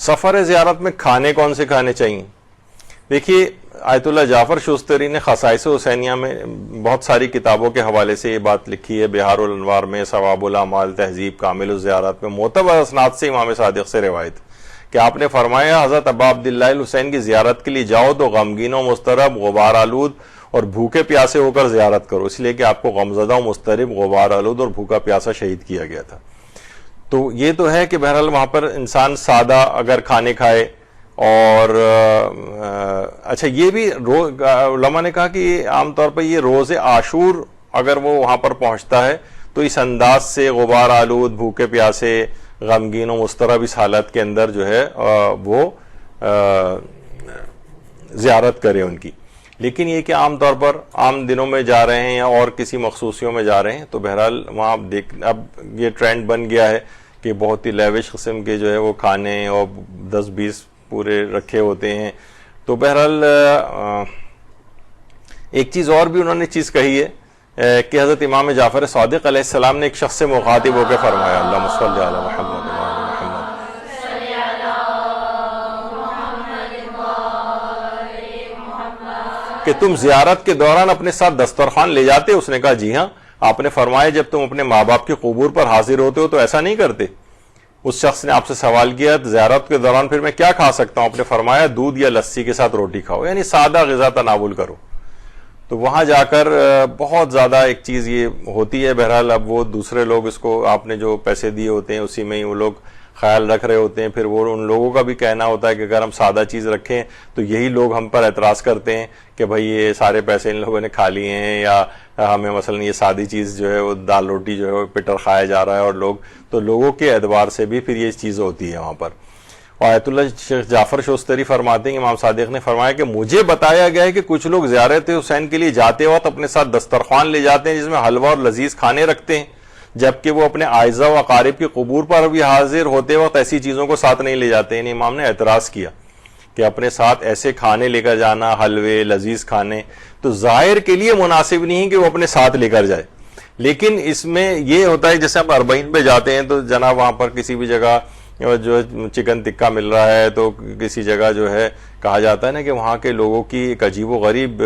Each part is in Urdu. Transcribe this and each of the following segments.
سفر زیارت میں کھانے کون سے کھانے چاہیے؟ دیکھیے آیت اللہ جعفر شوستری نے خصائص حسینیہ میں بہت ساری کتابوں کے حوالے سے یہ بات لکھی ہے، بہار الانوار میں، ثواب الاعمال، تہذیب کامل الزیارات میں، معتبر اسناد سے امام صادق سے روایت کہ آپ نے فرمایا حضرت ابا عبداللہ الحسین کی زیارت کے لیے جاؤ تو غمگین و مضطرب، غبار آلود اور بھوکے پیاسے ہو کر زیارت کرو، اس لیے کہ آپ کو غمزدہ و مضطرب، غبار آلود اور بھوکا پیاسا شہید کیا گیا تھا۔ تو یہ تو ہے کہ بہرحال وہاں پر انسان سادہ اگر کھانے کھائے، اور اچھا یہ بھی علماء نے کہا کہ عام طور پر یہ روز عاشور اگر وہ وہاں پر پہنچتا ہے تو اس انداز سے غبار آلود، بھوکے پیاسے، غمگین و مضطرب اس حالت کے اندر جو ہے وہ زیارت کرے ان کی۔ لیکن یہ کہ عام طور پر عام دنوں میں جا رہے ہیں یا اور کسی مخصوصیوں میں جا رہے ہیں تو بہرحال وہاں اب یہ ٹرینڈ بن گیا ہے کہ بہت ہی لیوش قسم کے جو ہے وہ کھانے اور 10-20 پورے رکھے ہوتے ہیں۔ تو بہرحال ایک چیز اور بھی انہوں نے چیز کہی ہے کہ حضرت امام جعفر صادق علیہ السلام نے ایک شخص سے مخاطب ہو کے فرمایا، اللہم صلی علی محمد کہ تم زیارت کے دوران اپنے ساتھ دسترخوان لے جاتے؟ اس نے کہا جی ہاں۔ آپ نے فرمایا جب تم اپنے ماں باپ کے قبور پر حاضر ہوتے ہو تو ایسا نہیں کرتے؟ اس شخص نے آپ سے سوال کیا زیارت کے دوران پھر میں کیا کھا سکتا ہوں؟ آپ نے فرمایا دودھ یا لسی کے ساتھ روٹی کھاؤ، یعنی سادہ غذا تناول کرو۔ تو وہاں جا کر بہت زیادہ ایک چیز یہ ہوتی ہے، بہرحال اب وہ دوسرے لوگ اس کو آپ نے جو پیسے دیے ہوتے ہیں اسی میں ہی وہ لوگ خیال رکھ رہے ہوتے ہیں، پھر وہ ان لوگوں کا بھی کہنا ہوتا ہے کہ اگر ہم سادہ چیز رکھیں تو یہی لوگ ہم پر اعتراض کرتے ہیں کہ بھائی یہ سارے پیسے ان لوگوں نے کھا لیے ہیں، یا ہمیں مثلا یہ سادی چیز جو ہے وہ دال روٹی جو ہے وہ پٹر کھایا جا رہا ہے، اور لوگ تو لوگوں کے اعتبار سے بھی پھر یہ چیز ہوتی ہے وہاں پر۔ اور آیت اللہ شیخ جعفر شوستری فرماتے ہیں امام صادق نے فرمایا کہ مجھے بتایا گیا ہے کہ کچھ لوگ زیارت حسین کے لیے جاتے وقت اپنے ساتھ دسترخوان لے جاتے ہیں جس میں حلوہ اور لذیذ کھانے رکھتے ہیں، جبکہ وہ اپنے اعزاء و اقارب کی قبور پر بھی حاضر ہوتے وقت ایسی چیزوں کو ساتھ نہیں لے جاتے۔ یعنی امام نے اعتراض کیا کہ اپنے ساتھ ایسے کھانے لے کر جانا، حلوے لذیذ کھانے، تو ظاہر کے لیے مناسب نہیں کہ وہ اپنے ساتھ لے کر جائے، لیکن اس میں یہ ہوتا ہے جیسے ہم اربعین پہ جاتے ہیں تو جناب وہاں پر کسی بھی جگہ جو چکن ٹکا مل رہا ہے تو کسی جگہ جو ہے کہا جاتا ہے نا کہ وہاں کے لوگوں کی ایک عجیب و غریب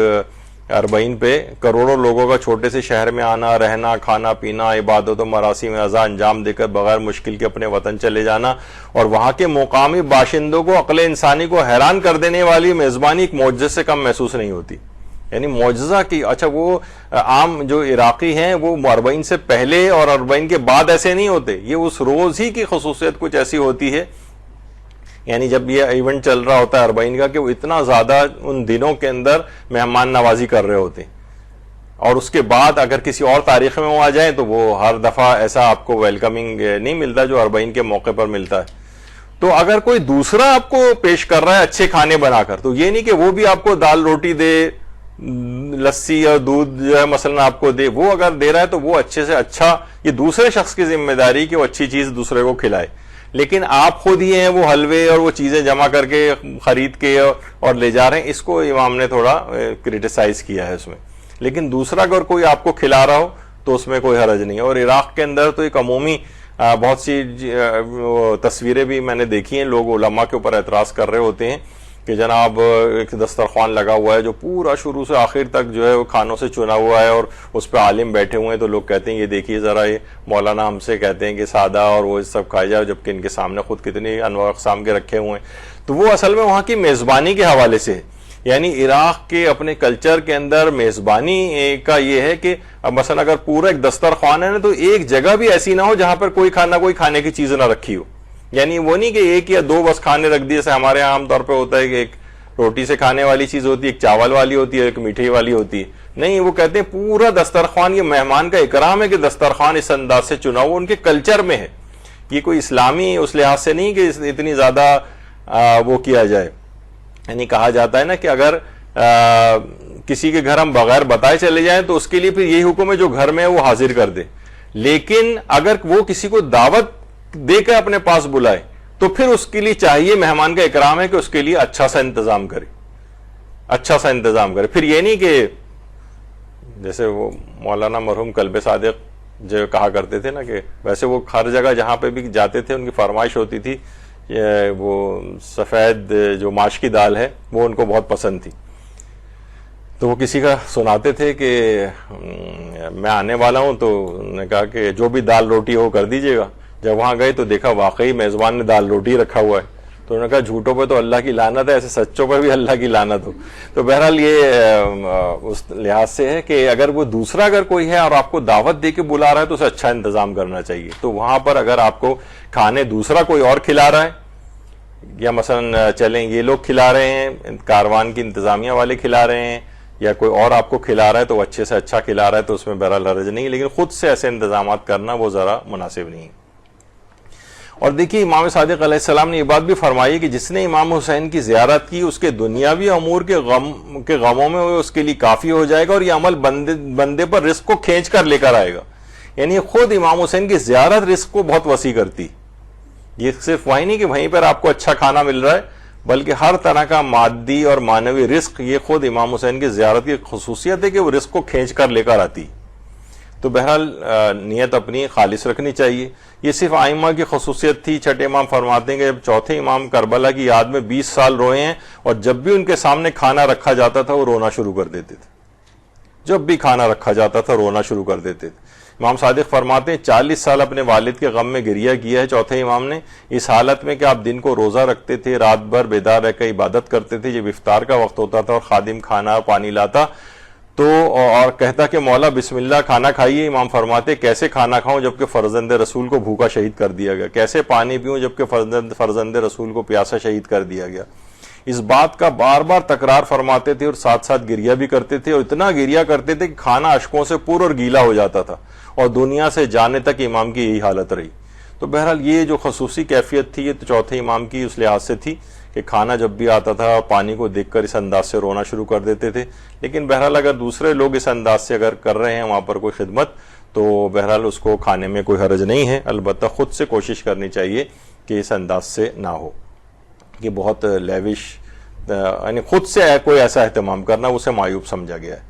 اربعین پہ کروڑوں لوگوں کا چھوٹے سے شہر میں آنا، رہنا، کھانا پینا، عبادت و مراسم اعزاء انجام دے کر بغیر مشکل کے اپنے وطن چلے جانا، اور وہاں کے مقامی باشندوں کو عقل انسانی کو حیران کر دینے والی میزبانی ایک معجزے سے کم محسوس نہیں ہوتی۔ یعنی معجزہ کی اچھا وہ عام جو عراقی ہیں وہ اربعین سے پہلے اور اربعین کے بعد ایسے نہیں ہوتے، یہ اس روز ہی کی خصوصیت کچھ ایسی ہوتی ہے، یعنی جب یہ ایونٹ چل رہا ہوتا ہے اربعین کا کہ وہ اتنا زیادہ ان دنوں کے اندر مہمان نوازی کر رہے ہوتے ہیں، اور اس کے بعد اگر کسی اور تاریخ میں وہ آ جائیں تو وہ ہر دفعہ ایسا آپ کو ویلکمنگ نہیں ملتا جو اربعین کے موقع پر ملتا ہے۔ تو اگر کوئی دوسرا آپ کو پیش کر رہا ہے اچھے کھانے بنا کر، تو یہ نہیں کہ وہ بھی آپ کو دال روٹی دے، لسی اور دودھ جو ہے مثلا آپ کو دے، وہ اگر دے رہا ہے تو وہ اچھے سے اچھا، یہ دوسرے شخص کی ذمہ داری کہ وہ اچھی چیز دوسرے کو کھلائے، لیکن آپ خود ہی ہیں وہ حلوے اور وہ چیزیں جمع کر کے خرید کے اور لے جا رہے ہیں، اس کو امام نے تھوڑا کرٹیسائز کیا ہے اس میں۔ لیکن دوسرا اگر کوئی آپ کو کھلا رہا ہو تو اس میں کوئی حرج نہیں ہے۔ اور عراق کے اندر تو ایک عمومی بہت سی تصویریں بھی میں نے دیکھی ہیں، لوگ علماء کے اوپر اعتراض کر رہے ہوتے ہیں کہ جناب ایک دسترخوان لگا ہوا ہے جو پورا شروع سے آخر تک جو ہے وہ کھانوں سے چنا ہوا ہے اور اس پہ عالم بیٹھے ہوئے ہیں، تو لوگ کہتے ہیں یہ دیکھیے ذرا، یہ مولانا ہم سے کہتے ہیں کہ سادہ اور وہ سب کھایا جائے، جبکہ ان کے سامنے خود کتنی انواع اقسام کے رکھے ہوئے ہیں۔ تو وہ اصل میں وہاں کی میزبانی کے حوالے سے ہے، یعنی عراق کے اپنے کلچر کے اندر میزبانی کا یہ ہے کہ مثلا اگر پورا ایک دسترخوان ہے نا تو ایک جگہ بھی ایسی نہ ہو جہاں پر کوئی کھانے کی چیز نہ رکھی ہو، یعنی وہ نہیں کہ ایک یا دو بس کھانے رکھ دیے، جیسے ہمارے یہاں عام طور پہ ہوتا ہے کہ ایک روٹی سے کھانے والی چیز ہوتی ہے، ایک چاول والی ہوتی ہے، ایک میٹھے والی ہوتی ہے، نہیں، وہ کہتے ہیں پورا دسترخوان، یہ مہمان کا اکرام ہے کہ دسترخوان اس انداز سے چنا ہوا ان کے کلچر میں ہے، یہ کوئی اسلامی اس لحاظ سے نہیں کہ اتنی زیادہ وہ کیا جائے۔ یعنی کہا جاتا ہے نا کہ اگر کسی کے گھر ہم بغیر بتائے چلے جائیں تو اس کے لیے پھر یہی حکم ہے جو گھر میں ہے وہ حاضر کر دے، لیکن اگر وہ کسی کو دعوت دے کر اپنے پاس بلائے تو پھر اس کے لیے چاہیے، مہمان کا اکرام ہے کہ اس کے لیے اچھا سا انتظام کرے، پھر یہ نہیں کہ جیسے وہ مولانا مرحوم کلب صادق جو کہا کرتے تھے نا کہ ویسے وہ ہر جگہ جہاں پہ بھی جاتے تھے ان کی فرمائش ہوتی تھی وہ سفید جو ماش کی دال ہے وہ ان کو بہت پسند تھی. تو وہ کسی کا سناتے تھے کہ میں آنے والا ہوں, تو انہوں نے کہا کہ جو بھی دال روٹی ہو کر دیجیے گا. جب وہاں گئے تو دیکھا واقعی میزبان نے دال روٹی رکھا ہوا ہے. تو انہوں نے کہا جھوٹوں پہ تو اللہ کی لعنت ہے, ایسے سچوں پر بھی اللہ کی لعنت ہو. تو بہرحال یہ اس لحاظ سے ہے کہ اگر وہ دوسرا اگر کوئی ہے اور آپ کو دعوت دے کے بلا رہا ہے تو اسے اچھا انتظام کرنا چاہیے. تو وہاں پر اگر آپ کو کھانے دوسرا کوئی اور کھلا رہا ہے, یا مثلا چلیں یہ لوگ کھلا رہے ہیں, کاروان کی انتظامیہ والے کھلا رہے ہیں, یا کوئی اور آپ کو کھلا رہا ہے تو وہ اچھے سے اچھا کھلا رہا ہے, تو اس میں بہرحال حرج نہیں, لیکن خود سے ایسے انتظامات کرنا وہ ذرا مناسب نہیں. اور دیکھیے امام صادق علیہ السلام نے یہ بات بھی فرمائی کہ جس نے امام حسین کی زیارت کی اس کے دنیاوی امور کے غموں میں وہ اس کے لیے کافی ہو جائے گا, اور یہ عمل بندے پر رزق کو کھینچ کر لے کر آئے گا. یعنی خود امام حسین کی زیارت رزق کو بہت وسیع کرتی. یہ صرف وہی نہیں کہ وہیں پر آپ کو اچھا کھانا مل رہا ہے, بلکہ ہر طرح کا مادی اور معنوی رزق, یہ خود امام حسین کی زیارت کی خصوصیت ہے کہ وہ رزق کو کھینچ کر لے کر آتی. تو بہرحال نیت اپنی خالص رکھنی چاہیے. یہ صرف آئمہ کی خصوصیت تھی. چھٹے امام فرماتے ہیں کہ جب چوتھے امام کربلا کی یاد میں 20 سال روئے ہیں, اور جب بھی ان کے سامنے کھانا رکھا جاتا تھا وہ رونا شروع کر دیتے تھے. جب بھی کھانا رکھا جاتا تھا رونا شروع کر دیتے تھے. امام صادق فرماتے ہیں 40 سال اپنے والد کے غم میں گریہ کیا ہے چوتھے امام نے, اس حالت میں کہ آپ دن کو روزہ رکھتے تھے, رات بھر بیدار رہ کر عبادت کرتے تھے. جب افطار کا وقت ہوتا تھا اور خادم کھانا اور پانی لاتا تو اور کہتا کہ مولا بسم اللہ کھانا کھائیے, امام فرماتے کیسے کھانا کھاؤں جبکہ فرزند رسول کو بھوکا شہید کر دیا گیا, کیسے پانی پیوں جبکہ فرزند رسول کو پیاسا شہید کر دیا گیا. اس بات کا بار بار تکرار فرماتے تھے اور ساتھ ساتھ گریہ بھی کرتے تھے, اور اتنا گریہ کرتے تھے کہ کھانا اشکوں سے پور اور گیلا ہو جاتا تھا, اور دنیا سے جانے تک امام کی یہی حالت رہی. تو بہرحال یہ جو خصوصی کیفیت تھی یہ تو چوتھے امام کی اس لحاظ سے تھی کہ کھانا جب بھی آتا تھا پانی کو دیکھ کر اس انداز سے رونا شروع کر دیتے تھے. لیکن بہرحال اگر دوسرے لوگ اس انداز سے اگر کر رہے ہیں وہاں پر کوئی خدمت, تو بہرحال اس کو کھانے میں کوئی حرج نہیں ہے. البتہ خود سے کوشش کرنی چاہیے کہ اس انداز سے نہ ہو کہ بہت لیوش, یعنی خود سے کوئی ایسا اہتمام کرنا اسے معیوب سمجھا گیا ہے.